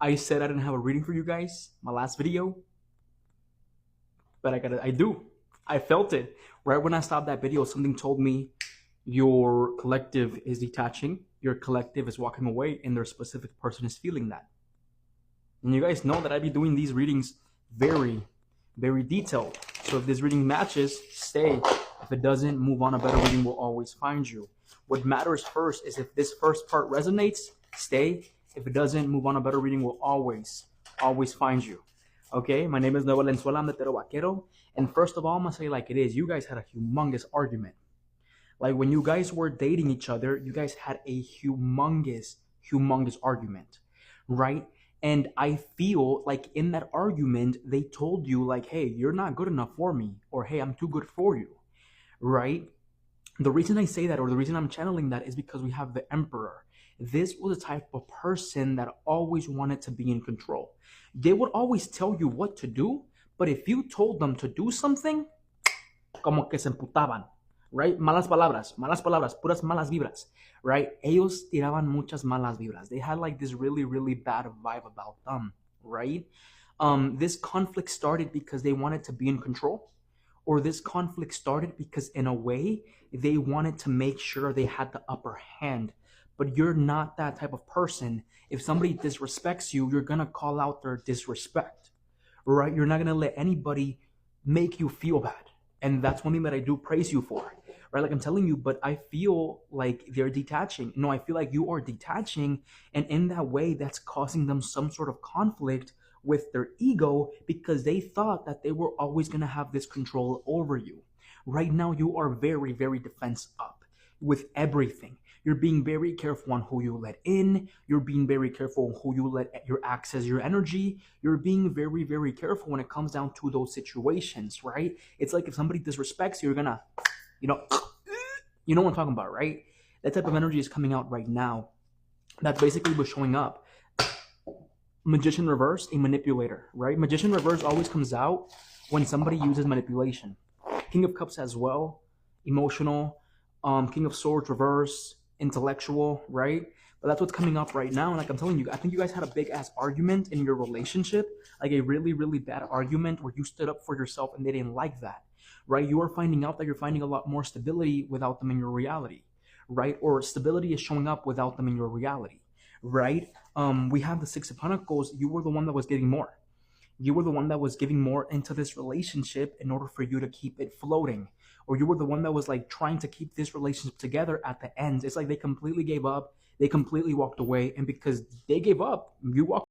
I said I didn't have a reading for you guys, my last video, but I do. I felt it. Right when I stopped that video, something told me your collective is detaching, your collective is walking away, and their specific person is feeling that. And you guys know that I be doing these readings very, very detailed. So if this reading matches, stay. If it doesn't, move on. A better reading will always find you. What matters first is if this first part resonates, stay. If it doesn't, move on. A better reading will always, always find you. Okay, my name is Noah Valenzuela. I'm the Tarot Vaquero. And first of all, I'm going to say like it is. You guys had a humongous argument. Like when you guys were dating each other, you guys had a humongous, humongous argument, right? And I feel like in that argument, they told you like, hey, you're not good enough for me, or hey, I'm too good for you, right? The reason I say that, or the reason I'm channeling that, is because we have the Emperor. This was a type of person that always wanted to be in control. They would always tell you what to do, but if you told them to do something, como que se emputaban, right? Malas palabras, puras malas vibras, right? Ellos tiraban muchas malas vibras. They had like this really, really bad vibe about them, right? This conflict started because they wanted to be in control, or this conflict started because in a way they wanted to make sure they had the upper hand. But you're not that type of person. If somebody disrespects you, you're gonna call out their disrespect, right? You're not gonna let anybody make you feel bad. And that's one thing that I do praise you for, right? Like I'm telling you, but I feel like they're detaching. No, I feel like you are detaching. And in that way, that's causing them some sort of conflict with their ego because they thought that they were always going to have this control over you. Right now, you are very, very defense up with everything. You're being very careful on who you let in. You're being very careful on who you let your access your energy. You're being very, very careful when it comes down to those situations, right? It's like if somebody disrespects you, you're gonna, you know what I'm talking about, right? That type of energy is coming out right now. That's basically what's showing up. Magician reverse, a manipulator, right? Magician reverse always comes out when somebody uses manipulation. King of Cups as well, emotional. King of Swords reverse, intellectual, right? But that's what's coming up right now. And like I'm telling you, I think you guys had a big ass argument in your relationship, like a really, really bad argument where you stood up for yourself and they didn't like that, right? You are finding out that you're finding a lot more stability without them in your reality, right? Or stability is showing up without them in your reality, right? We have the Six of Pentacles. You were the one that was getting more. You were the one that was giving more into this relationship in order for you to keep it floating. Or you were the one that was like trying to keep this relationship together at the end. It's like they completely gave up. They completely walked away. And because they gave up, you walked